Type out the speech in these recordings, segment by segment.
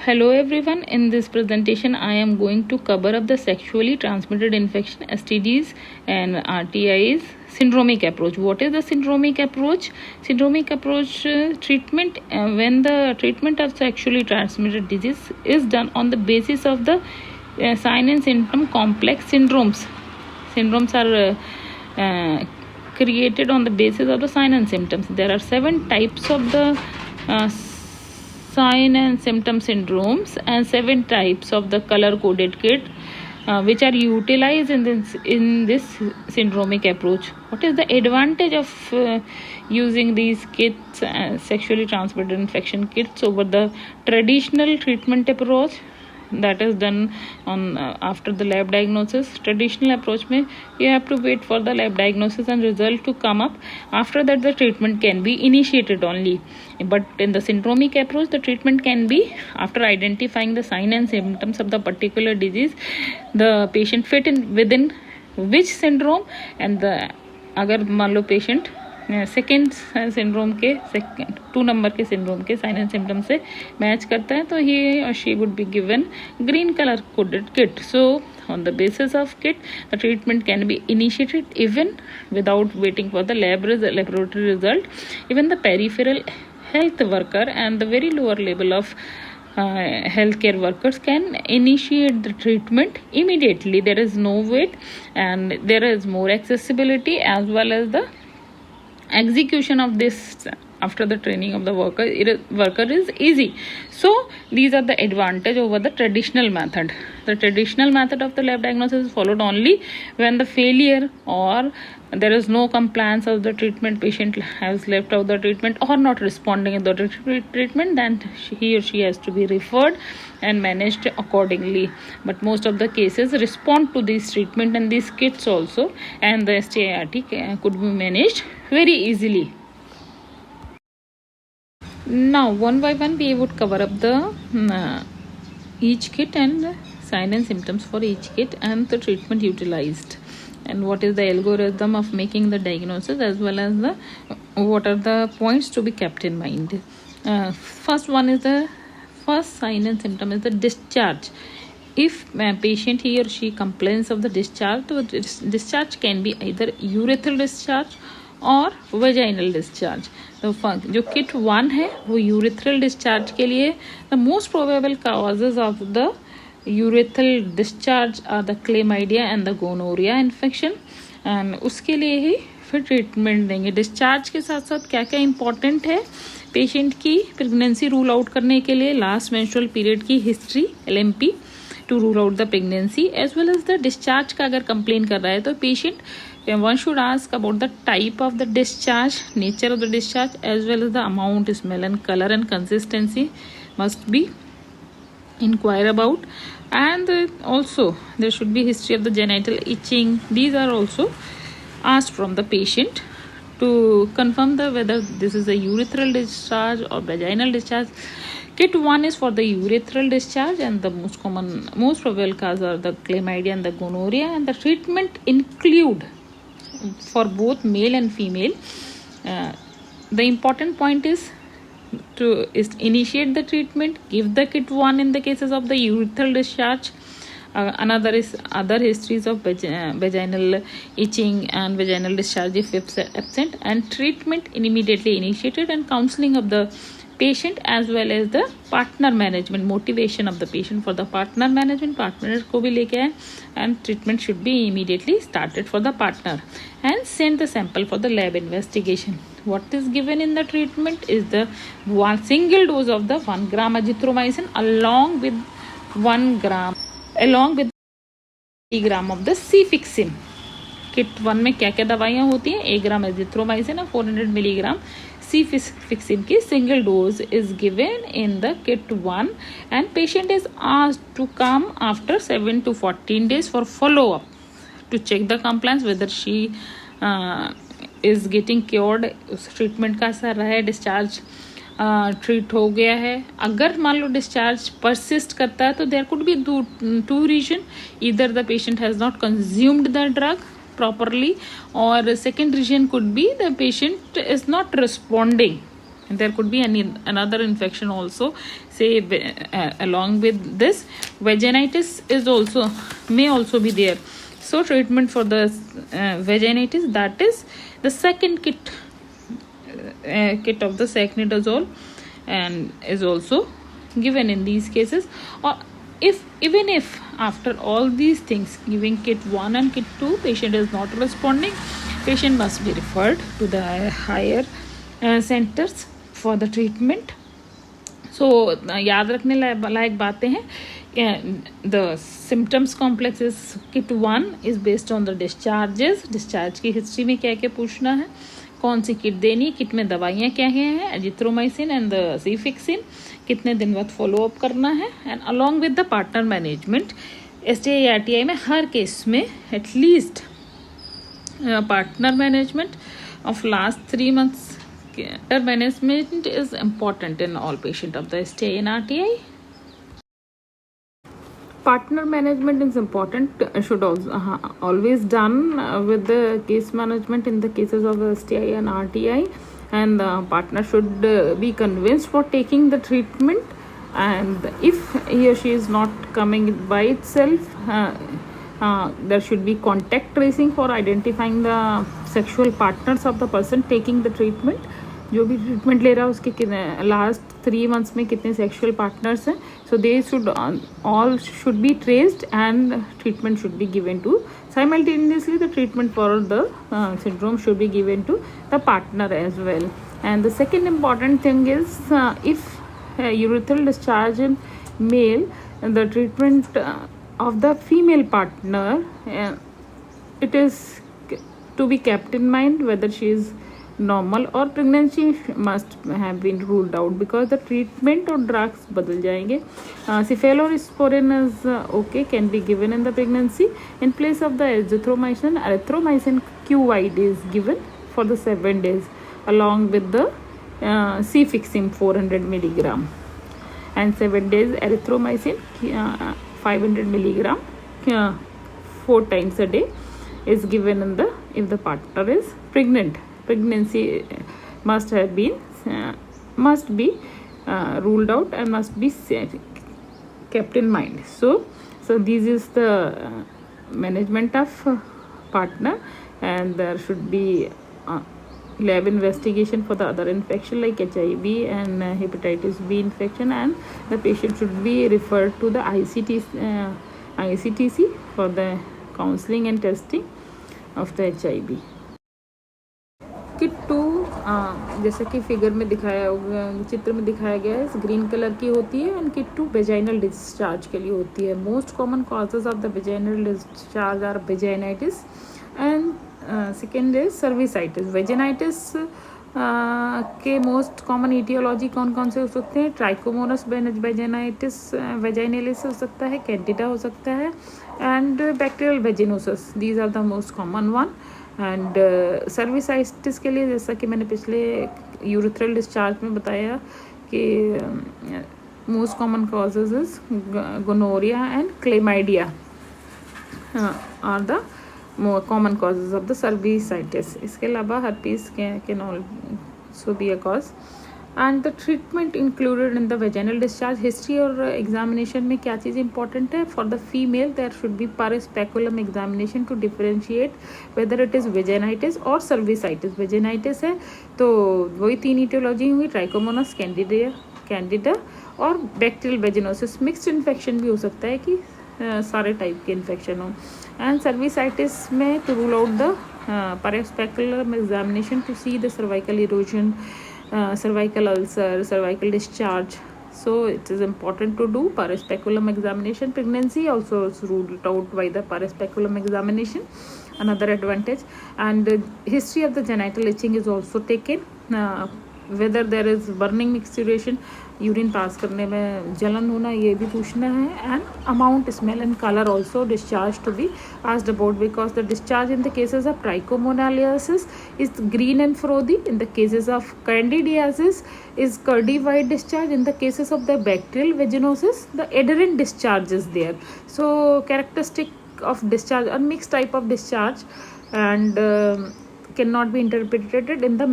Hello everyone, in this presentation I am going to cover up the sexually transmitted infection STDs and RTIs syndromic approach. What is the syndromic approach? Syndromic approach treatment when the treatment of sexually transmitted disease is done on the basis of the sign and symptom complex syndromes. Syndromes are created on the basis of the sign and symptoms. There are 7 types of the sign and symptom syndromes and 7 types of the color coded kit which are utilized in this syndromic approach. What is the advantage of using these kits, sexually transmitted infection kits, over the traditional treatment approach that is done on after the lab diagnosis? Traditional approach mein you have to wait for the lab diagnosis and result to come up. After that the treatment can be initiated only. But in the syndromic approach, the treatment can be after identifying the sign and symptoms of the particular disease, the patient fit in within which syndrome, and the अगर मान लो patient second syndrome के 2 number के syndrome के sign and symptom से match करता है तो ही और she would be given green colour coded kit. So on the basis of kit, the treatment can be initiated even without waiting for the laboratory result. Even the peripheral health worker and the very lower level of healthcare workers can initiate the treatment immediately. There is no wait and there is more accessibility, as well as the execution of this after the training of the worker is easy. So these are the advantage over the traditional method. The traditional method of the lab diagnosis is followed only when the failure or there is no compliance of the treatment, patient has left out the treatment or not responding to the treatment, then he or she has to be referred and managed accordingly. But most of the cases respond to this treatment and these kits also, and the STIRT could be managed very easily. Now one by one we would cover up the each kit and sign and symptoms for each kit and the treatment utilized, and what is the algorithm of making the diagnosis, as well as the what are the points to be kept in mind. First sign and symptom is the discharge. If patient he or she complains of the discharge, तो discharge can be either urethral discharge और vaginal discharge. तो जो kit 1 है वो urethral discharge के लिए the most probable causes of the urethral discharge are the chlamydia and the gonorrhea infection, and उसके लिए ही फिर ट्रीटमेंट देंगे. डिस्चार्ज के साथ साथ क्या क्या इंपॉर्टेंट है पेशेंट की प्रेगनेंसी रूल आउट करने के लिए? लास्ट मेंस्ट्रुअल पीरियड की history LMP to rule out the pregnancy, as well as the discharge का अगर कंप्लेन कर रहा है तो patient one should ask about the type of the discharge, nature of the discharge, as well as the amount, smell and color and consistency must be inquire about. And also there should be history of the genital itching. These are also asked from the patient to confirm the whether this is a urethral discharge or vaginal discharge. Kit 1 is for the urethral discharge, and the most probable cause are the chlamydia and the gonorrhea, and the treatment include for both male and female. The important point is to initiate the treatment, give the kit 1 in the cases of the urethral discharge. Another is other histories of vaginal itching and vaginal discharge if absent, and treatment immediately initiated, and counseling of the patient as well as the partner management, motivation of the patient for the partner management. Partner को भी लेके आए, and treatment should be immediately started for the partner, and send the sample for the lab investigation. What is given in the treatment is the one single dose of the 1 gram azithromycin along with 1 gram along with 1 gram of the cefixime. Kit 1 में क्या क्या दवाइयाँ होती हैं? 1 ग्राम azithromycin और 400 milligram cefixime की single dose is given in the kit 1, and patient is asked to come after 7 to 14 days for follow up to check the compliance, whether she is getting cured, उस treatment का असर रहा है, discharge treat हो गया है. अगर मान लो डिस्चार्ज परसिस्ट करता है तो there could be two reason, either the patient has not consumed the drug properly, or second reason could be the patient is not responding there could be another infection also, say along with this. Vaginitis is also may also be there. So treatment for the vaginitis, that is the second kit of the Saxenadazole, and is also given in these cases. Or even if after all these things, giving kit 1 and kit 2, patient is not responding, patient must be referred to the higher centers for the treatment. So याद रखने लायक बातें हैं. The symptoms complex is kit 1 is based on the discharges. Discharge की history में क्या क्या पूछना है, कौन सी किट देनी, किट में दवाइयाँ क्या हैं, एजिथ्रोमाइसिन एंड द सीफिक्सिन, कितने दिन बाद फॉलो अप करना है, and along with the partner management. STI RTI में हर केस में at least partner management of last 3 months. Partner management is important in all patients of the STI and RTI. Partner management is important, should also always done with the case management in the cases of STI and RTI, and the partner should be convinced for taking the treatment, and if he or she is not coming by itself, there should be contact tracing for identifying the sexual partners of the person taking the treatment. जो भी treatment ले रहा है उसके last 3 months में कितने sexual partners हैं, so they should all should be traced and treatment should be given to simultaneously. The treatment for the syndrome should be given to the partner as well. And the second important thing is if urethral discharge in male, the treatment of the female partner, it is to be kept in mind whether she is normal or pregnancy must have been ruled out, because the treatment or drugs बदल जाएंगे. Cephalosporin is okay, can be given in the pregnancy in place of the azithromycin. Erythromycin QID is given for the 7 days along with the Cefixime 400 milligram, and 7 days erythromycin 500 milligram 4 times a day is given in the if the partner is pregnant. Pregnancy must be ruled out and must be kept in mind. So this is the management of partner, and there should be lab investigation for the other infection like HIV and hepatitis B infection, and the patient should be referred to the ICTC for the counseling and testing of the HIV. Kit 2 जैसा कि figure में दिखाया चित्र में दिखाया गया है, इस ग्रीन कलर की होती है, एंड किट 2 वेजाइनल डिस्चार्ज के लिए होती है. Most common causes of the vaginal discharge are vaginitis and second is cervicitis. Vaginitis के मोस्ट कॉमन ईटियोलॉजी कौन कौन से हो सकते हैं? ट्राइकोमोनस वेजाइनाइटिस वेजाइनलिस हो सकता है, कैंडिडा हो सकता है, एंड bacterial vaginosis. These are the most common one. And cervicitis के लिए जैसा कि मैंने पिछले यूरेथ्रल डिस्चार्ज में बताया कि most common causes is gonorrhoea and chlamydia are the common causes of the cervicitis. इसके अलावा herpes can also be a cause. And the treatment included in the vaginal discharge. History और examination में क्या चीज़ important है? For the female there should be per speculum examination to differentiate whether it is vaginitis और cervicitis. Vaginitis है तो वही 3 etiology हुई, ट्राइकोमोनस, कैंडिडा और बैक्टीरियल वेजिनोसिस. मिक्स्ड इन्फेक्शन भी हो सकता है कि सारे टाइप के इन्फेक्शन हो. एंड सर्विसाइटिस में to rule out the per speculum examination to see the cervical erosion, cervical ulcer, cervical discharge. So it is important to do paraspeculum examination. Pregnancy also is ruled out by the paraspeculum examination, another advantage. And history of the genital itching is also taken. Whether there is burning micturition, urine pass करने में जलन होना, ये भी पूछना है. And amount, smell and colour also discharge to be asked about, because the discharge in the cases of trichomoniasis is green and frothy. In the cases of candidiasis is curdy white discharge. In the cases of the bacterial vaginosis, the adherent discharge is there. So characteristic of discharge, a mixed type of discharge, and cannot be interpreted in the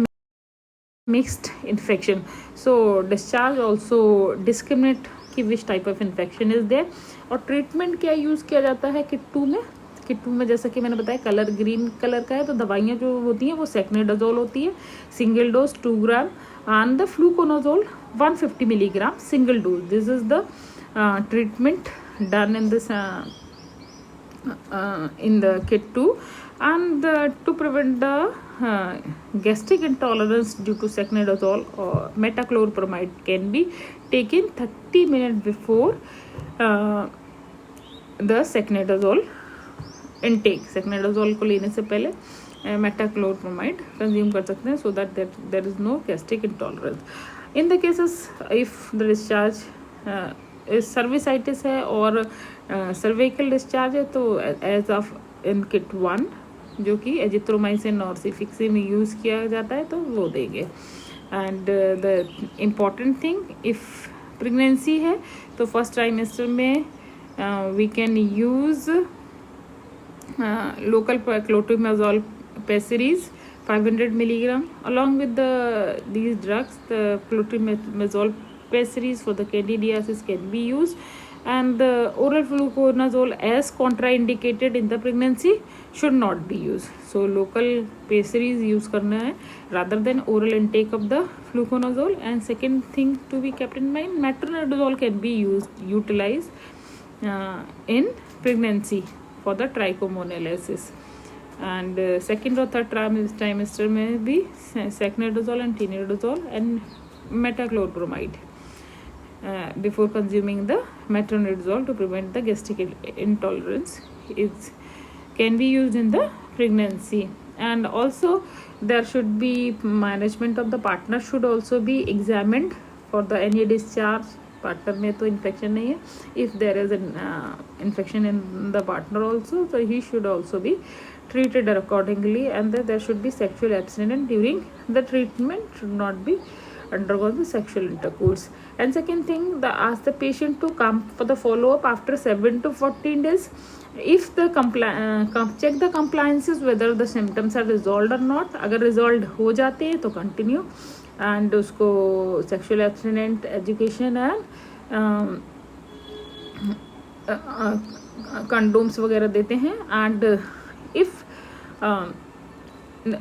mixed infection. So discharge also discriminate कि which type of infection is there. और treatment क्या use किया जाता है kit 2 में. Kit 2 में जैसा कि मैंने बताया कलर ग्रीन कलर का है, तो दवाइयाँ जो होती हैं वो सेक्नेडाजोल होती है, single dose 2 gram, and the fluconazole 150 milligram single dose. This is the treatment done in this in the kit 2. And to prevent the gastric intolerance due to secnidazole or metachlorpramide can be taken 30 minutes before the secnidazole intake. secnidazole को लेने से पहले metachlorpramide consume कर सकते हैं, so that there is no gastric intolerance. In the cases if the discharge cervicitis है और cervical discharge है, तो एज ऑफ इन किट 1 जो कि एजिथ्रोमाइसिन और सिफिक्सी में यूज़ किया जाता है तो वो देंगे. And the important thing, if pregnancy है तो फर्स्ट ट्राइमेस्टर में we can use local clotrimazole pessaries 500 milligram along with these drugs. The clotrimazole pessaries for the candidiasis can be used, and the oral fluconazole as contraindicated in the pregnancy should not be used. So local pessaries use करना है rather than oral intake of the fluconazole. And second thing to be kept in mind, metronidazole can be utilized in pregnancy for the trichomoniasis. And second or third trimester में भी secnidazole and tinidazole and metachlorpramide before consuming the metronidazole to prevent the gastric intolerance can be used in the pregnancy. And also there should be management of the partner should also be examined for the any discharge. Partner में तो infection नहीं है. If there is an infection in the partner also, so he should also be treated accordingly, and there should be sexual abstinence during the treatment, should not be undergone the sexual intercourse. And second thing, ask the patient to come for the follow-up after 7 to 14 days. If the check the compliances whether the symptoms are resolved or not. अगर resolved हो जाते हैं तो continue, and उसको sexual abstinent education and condoms वगैरह देते हैं. And if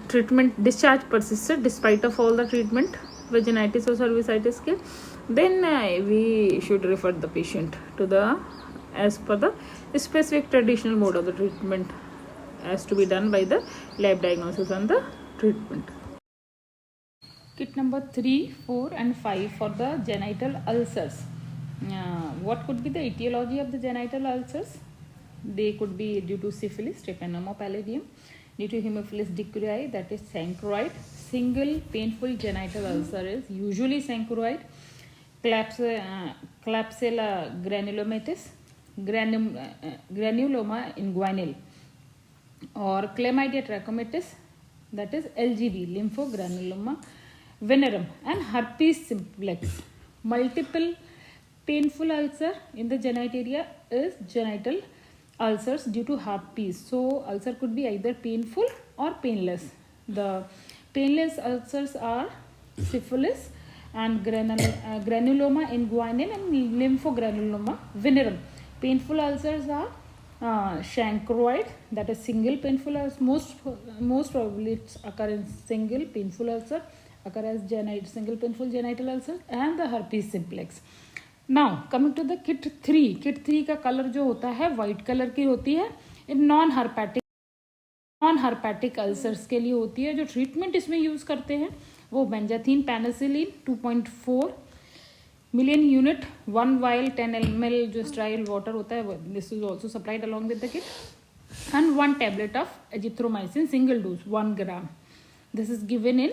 treatment discharge persisted despite of all the treatment, vaginitis or cervicitis के, then we should refer the patient to the as per the specific traditional mode of the treatment as to be done by the lab diagnosis and the treatment. Kit number 3, 4 and 5 for the genital ulcers. What could be the etiology of the genital ulcers? They could be due to syphilis, Trypanosoma pallidum, due to Haemophilus dicryi, that is chancroid. Single painful genital ulcer is usually chancroid. Klebsiella granulomatis, granuloma inguinal, or chlamydia trachomatis, that is LGV, lymphogranuloma venerum, and herpes simplex. Multiple painful ulcer in the genitalia is genital ulcers due to herpes. So ulcer could be either painful or painless. The painless ulcers are syphilis and granuloma inguinal and lymphogranuloma venerum. Painful ulcers are chancroid, that is single painful ulcer. Most probably it's occur in single painful ulcer, occur as single painful genital ulcer, and the herpes simplex. Now coming to the kit 3. Kit 3 का colour जो होता है white colour की होती है. Non herpetic ulcers के लिए होती है. जो ट्रीटमेंट इसमें यूज़ करते हैं वो benzathine penicillin 2.4 million unit, 1 vial 10 ml जो स्ट्राइल वाटर होता है, this is also supplied along with the kit, and 1 tablet of azithromycin single dose 1 gram. This is given in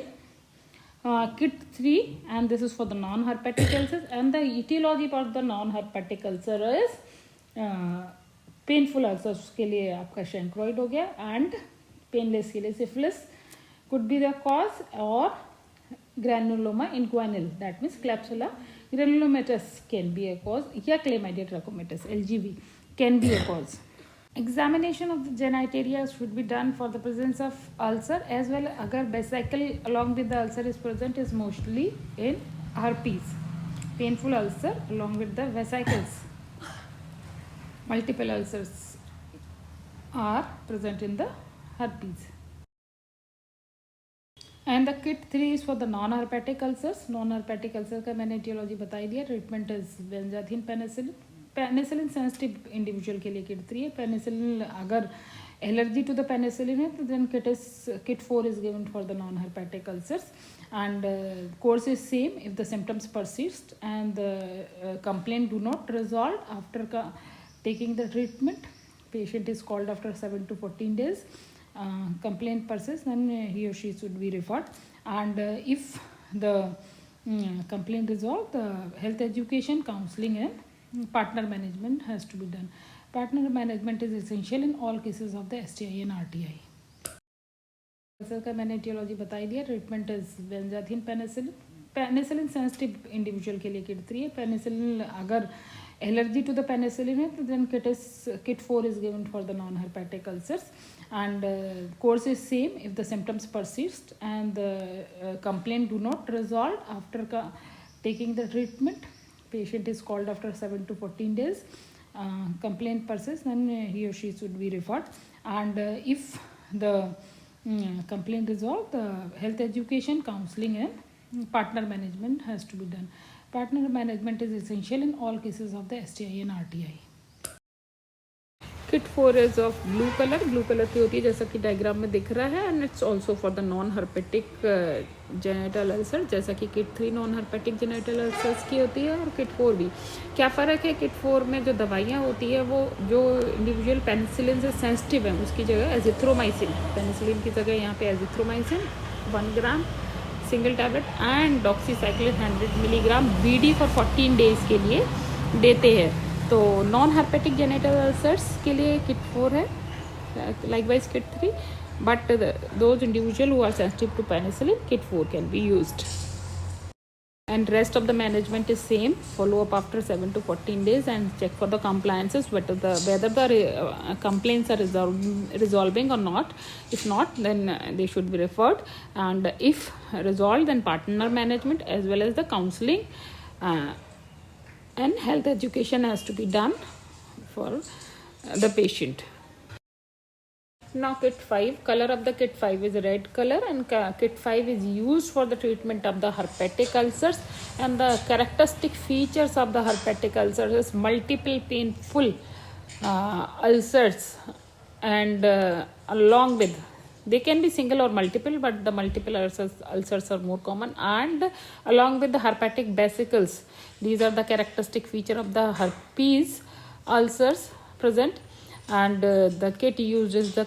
kit 3, and this is for the non-herpetic ulcers. And the etiology for the non-herpetic ulcer is painful ulcers के लिए आपका chancroid हो गया, and painless के लिए syphilis could be the cause, or granuloma inguinal, that means Klebsiella granulomatis can be a cause, या chlamydia trachomatis LGV can be a cause. Examination of the genitalia should be done for the presence of ulcer as well. Agar vesicle along with the ulcer is present is mostly in herpes. Painful ulcer along with the vesicles. Multiple ulcers are present in the herpes. And the kit 3 is for the non-herpetic ulcers. Non-herpetic ulcer का मैंने etiology बता ही दिया. Treatment is benzodiazepine penicillin. Penicillin sensitive individual के लिए kit 3 है. Penicillin अगर allergy to the penicillin है तो then kit 4 is given for the non-herpetic ulcers. And course is same if the symptoms persist and the complaint do not resolve after taking the treatment. Patient is called after 7 to 14 days. Complaint persists, then he or she should be referred. And if the complaint resolved, the health education, counseling and partner management has to be done. Partner management is essential in all cases of the STI and RTI. Ulcer का मैंने etiology बता ही दिया. Treatment is benzathine penicillin. Penicillin sensitive individual के लिए kit 3 है. Penicillin अगर allergy to the penicillin है तो then kit 4 is given for the non-herpetic ulcers. And course is same if the symptoms persist and the complaint do not resolve after taking the treatment. Patient is called after 7 to 14 days. Complaint persists, then he or she should be referred. And if the complaint resolved, the health education, counseling and partner management has to be done. Partner management is essential in all cases of the STI and RTI. Kit 4 is of blue color. Blue color की होती है जैसा कि diagram में दिख रहा है. And it's also for the non herpetic genital ulcer, जैसा कि kit 3 non herpetic genital ulcers की होती है और किट 4 भी. क्या फ़र्क है? किट 4 में जो दवाइयाँ होती है वो जो इंडिविजुअल पेनिसिलिन से सेंसिटिव है उसकी जगह एजिथ्रोमाइसिन, पेनिसिलिन की जगह यहाँ पे azithromycin 1 gram single tablet and doxycycline 100 milligram BD for 14 days के लिए देते हैं. तो नॉन हर्पेटिक जेनेटल अल्सर्स के लिए किट 4 है, likewise kit 3, but those individual who are sensitive to penicillin, kit 4 can be used. And rest of the management is same. Follow up after 7 to 14 days and check for the compliances, whether the complaints are resolving or not. If not, then they should be referred. And if resolved, then partner management as well as the counseling and health education has to be done for the patient. Now kit 5, color of the kit 5 is red color, and kit 5 is used for the treatment of the herpetic ulcers. And the characteristic features of the herpetic ulcers is multiple painful ulcers, and along with, they can be single or multiple, but the multiple ulcers are more common, and along with the herpetic vesicles. These are the characteristic feature of the herpes ulcers present. And the kit used is the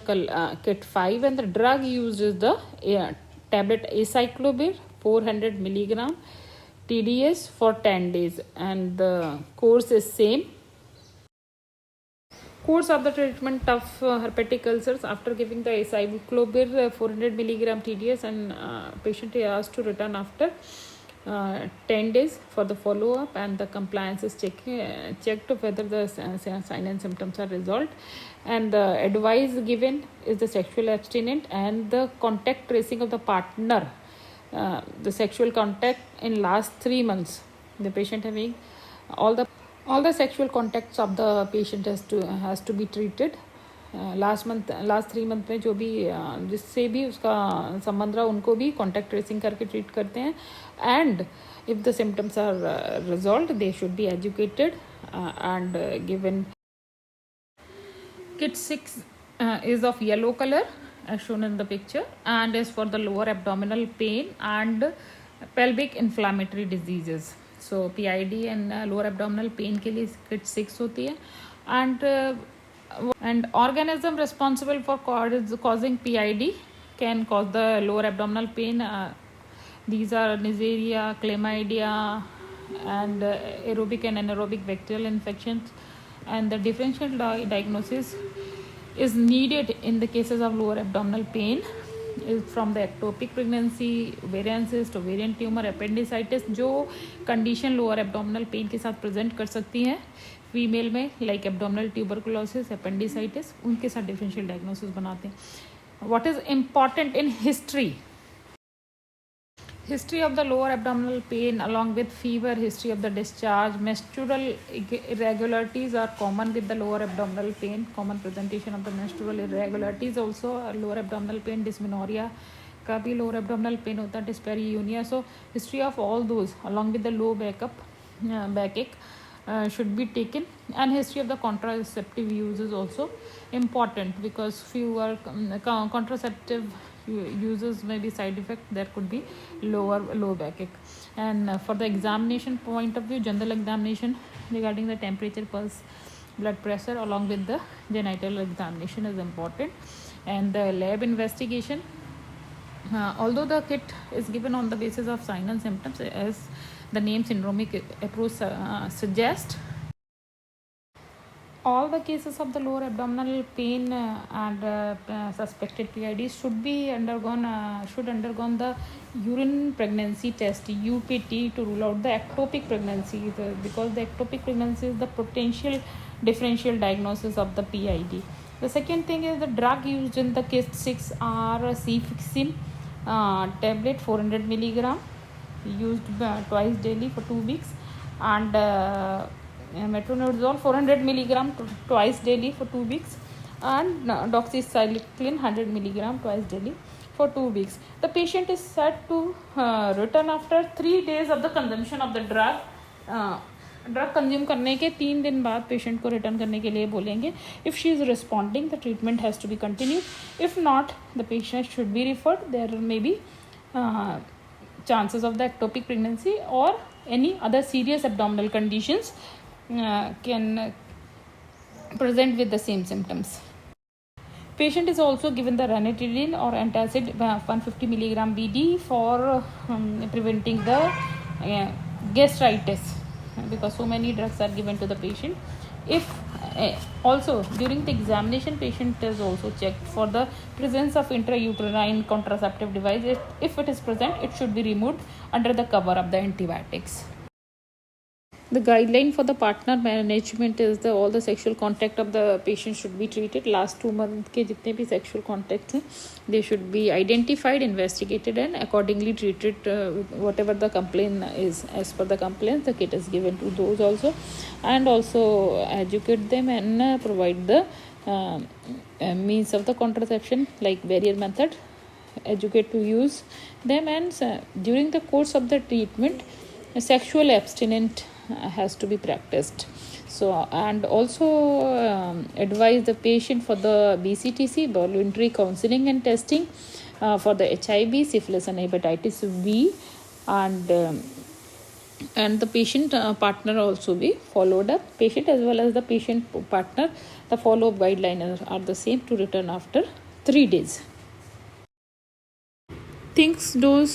kit 5, and the drug used is the tablet acyclovir 400 milligram TDS for 10 days, and the course is same. Course of the treatment of herpetic ulcers: after giving the acyclovir 400 milligram TDS, and patient is asked to return after 10 days for the follow-up, and the compliance is checked whether the sign and symptoms are resolved. And the advice given is the sexual abstinent and the contact tracing of the partner, the sexual contact in last 3 months. The patient having all the sexual contacts of the patient has to be treated. Last 3 month में जो भी जिससे भी उसका संबंध रहा उनको भी कॉन्टैक्ट ट्रेसिंग करके ट्रीट करते हैं. And if the symptoms are resolved, they should be educated and given. Kit 6 is of yellow color as shown in the picture, and is for the lower abdominal pain and pelvic inflammatory diseases. So PID and lower abdominal pain के लिए kit 6 होती है. And organism responsible for causing PID can cause the lower abdominal pain. These are Neisseria, chlamydia, and aerobic and anaerobic bacterial infections. And the differential diagnosis is needed in the cases of lower abdominal pain. From the ectopic pregnancy, ovarian cyst, ovarian tumour, appendicitis, जो condition lower abdominal pain के साथ present कर सकती हैं female में, like abdominal tuberculosis, appendicitis, उनके साथ differential diagnosis बनाते हैं. What is important in history? History of the lower abdominal pain along with fever, history of the discharge, menstrual irregularities are common with the lower abdominal pain, common presentation of the menstrual irregularities also, lower abdominal pain, dysmenorrhea का भी lower abdominal pain होता है, dyspareunia. So history of all those along with the low backache should be taken, and history of the contraceptive use is also important because fewer contraceptive uses may be side effect. There could be low backache. And for the examination point of view, general examination regarding the temperature, pulse, blood pressure along with the genital examination is important. And the lab investigation, although the kit is given on the basis of sign and symptoms as the name syndromic approach suggests, all the cases of the lower abdominal pain and suspected PID should undergone the urine pregnancy test, UPT, to rule out the ectopic pregnancy, because the ectopic pregnancy is the potential differential diagnosis of the PID. The second thing is the drug used in the case 6 are cefixime tablet 400 milligram used twice daily for 2 weeks, and metronidazole 400 milligram twice daily for 2 weeks, and doxycycline 100 milligram twice daily for 2 weeks. The patient is said to return after 3 days of the consumption of the drug. Drug consume करने के 3 दिन बाद patient को return करने के लिए बोलेंगे. If she is responding the treatment has to be continued. If not the patient should be referred. There may be chances of the ectopic pregnancy or any other serious abdominal conditions can present with the same symptoms. Patient is also given the ranitidine or antacid 150 milligram BD for preventing the gastritis, because so many drugs are given to the patient. If also during the examination, patient is also checked for the presence of intrauterine contraceptive device. If it is present, it should be removed under the cover of the antibiotics. The guideline for the partner management is all the sexual contact of the patient should be treated. Last 2 months के जितने भी sexual contacts हैं, they should be identified, investigated, and accordingly treated. Whatever the complaint is, as per the complaint, the kit is given to those also, and also educate them and provide the means of the contraception like barrier method. Educate to use them, and during the course of the treatment, sexual abstinence has to be practiced. So, and also advise the patient for the BCTC, voluntary counseling and testing, for the HIV, syphilis and hepatitis B, and the patient partner also be followed up. Patient as well as the patient partner, the follow-up guidelines are the same to return after 3 days. Things those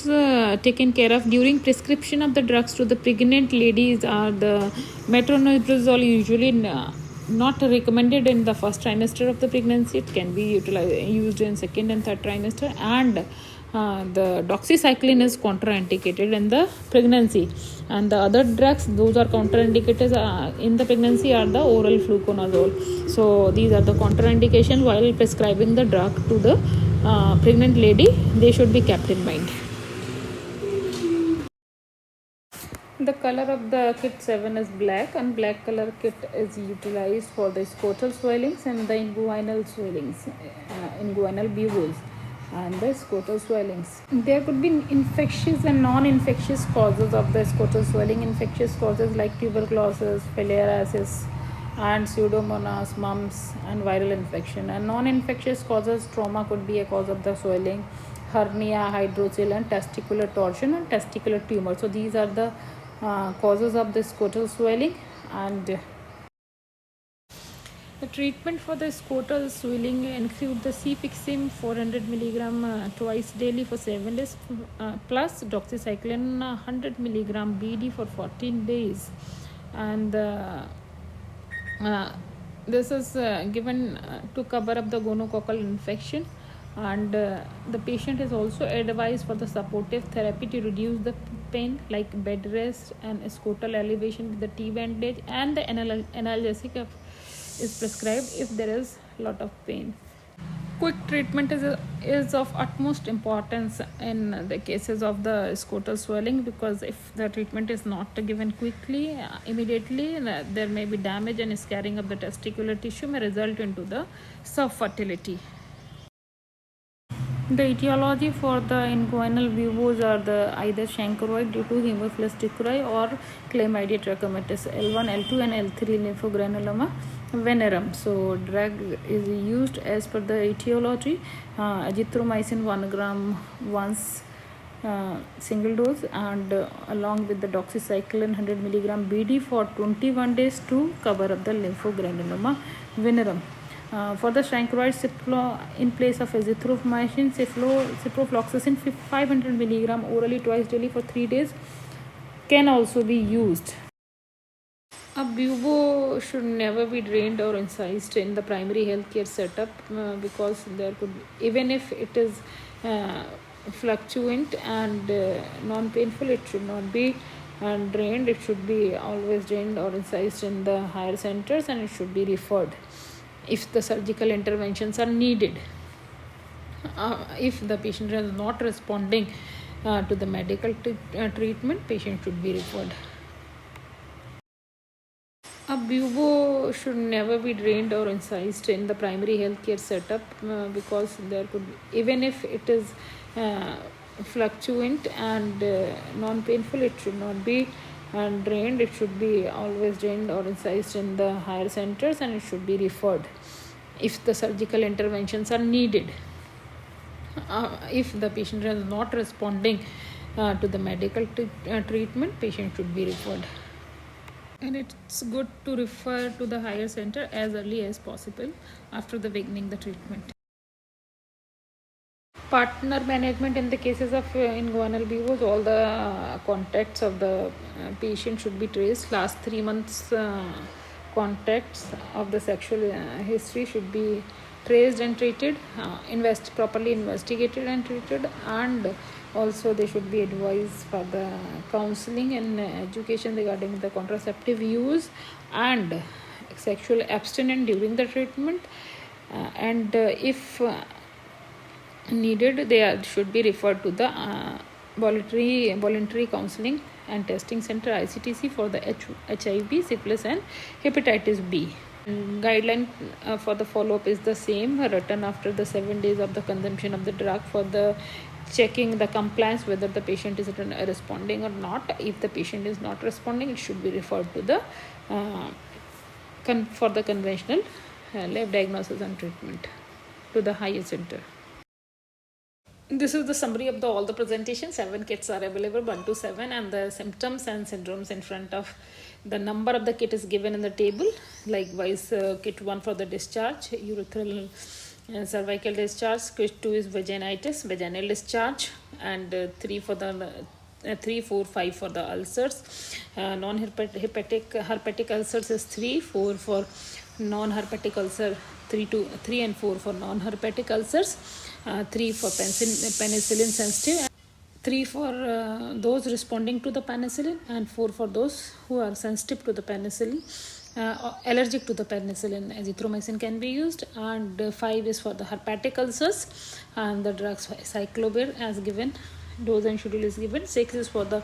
taken care of during prescription of the drugs to the pregnant ladies are the metronidazole, usually not recommended in the first trimester of the pregnancy. It can be used in second and third trimester, and the doxycycline is contraindicated in the pregnancy, and the other drugs those are contraindicated in the pregnancy are the oral fluconazole. So these are the contraindications while prescribing the drug to the pregnant lady. They should be kept in mind. The color of the kit 7 is black, and black color kit is utilized for the scrotal swellings and the inguinal swellings, inguinal buvules and the scrotal swellings. There could be infectious and non-infectious causes of the scrotal swelling. Infectious causes like tuberculosis, filariasis, and pseudomonas, mumps, and viral infection. And non-infectious causes, trauma could be a cause of the swelling, hernia, hydrocele, and testicular torsion and testicular tumor. So these are the causes of the scrotal swelling. And the treatment for the scrotal swelling include the cefixime 400 milligram twice daily for 7 days plus doxycycline 100 milligram BD for 14 days. And this is given to cover up the gonococcal infection and the patient is also advised for the supportive therapy to reduce the pain, like bed rest and scotal elevation with the T bandage, and the analgesic is prescribed if there is a lot of pain. Quick treatment is of utmost importance in the cases of the scotal swelling, because if the treatment is not given quickly, immediately, there may be damage, and scarring of the testicular tissue may result into the subfertility. The etiology for the inguinal buboes are the either chancroid due to Haemophilus ducrei or chlamydia trachomatis, L1, L2 and L3 lymphogranuloma venerum. So drug is used as per the etiology. Azithromycin 1 gram once single dose, and along with the doxycycline 100 milligram BD for 21 days to cover up the lymphogranuloma venerum. For the chancroid, in place of azithromycin, ciprofloxacin 500 milligram orally twice daily for 3 days can also be used. A bubo should never be drained or incised in the primary healthcare setup, because there could, even if it is fluctuant and non-painful, it should not be drained. It should be always drained or incised in the higher centers, and it should be referred if the surgical interventions are needed. If the patient is not responding to the medical treatment, patient should be referred. A bubo should never be drained or incised in the primary healthcare setup, because there could, even if it is fluctuant and non-painful, it should not be drained. It should be always drained or incised in the higher centers, and it should be referred if the surgical interventions are needed. If the patient is not responding to the medical treatment, patient should be referred. And it's good to refer to the higher center as early as possible after the beginning the treatment. Partner management in the cases of inguinal buboes, all the contacts of the patient should be traced. Last 3 months contacts of the sexual history should be traced and treated, properly investigated and treated, and also they should be advised for the counseling and education regarding the contraceptive use and sexual abstinence during the treatment, and if needed, they should be referred to the voluntary counseling and testing center, ICTC, for the HIV, syphilis and hepatitis B. Guideline for the follow-up is the same, written after the 7 days of the consumption of the drug, for the checking the compliance, whether the patient is responding or not. If the patient is not responding, it should be referred to the for the conventional lab diagnosis and treatment to the higher center. This is the summary of all the presentations. 7 kits are available, 1 to 7, and the symptoms and syndromes in front of the number of the kit is given in the table. Likewise, kit 1 for the discharge, urethral cervical discharge, kit 2 is vaginitis, vaginal discharge, and 3 for the 3, 4, 5 for the ulcers. Non-herpetic ulcers is 3, 4 for non-herpetic ulcer, 3 and 4 for non-herpetic ulcers, 3 for penicillin sensitive, 3 for those responding to the penicillin, and 4 for those who are sensitive to the penicillin, allergic to the penicillin. Azithromycin can be used, and 5 is for the herpetic ulcers, and the drugs cyclovir as given. Dose and schedule is given. 6 is for the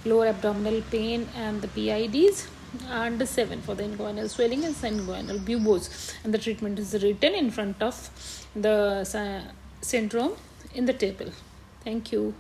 lower abdominal pain and the PIDs, and 7 for the inguinal swelling and inguinal buboes, and the treatment is written in front of the syndrome in the table. Thank you.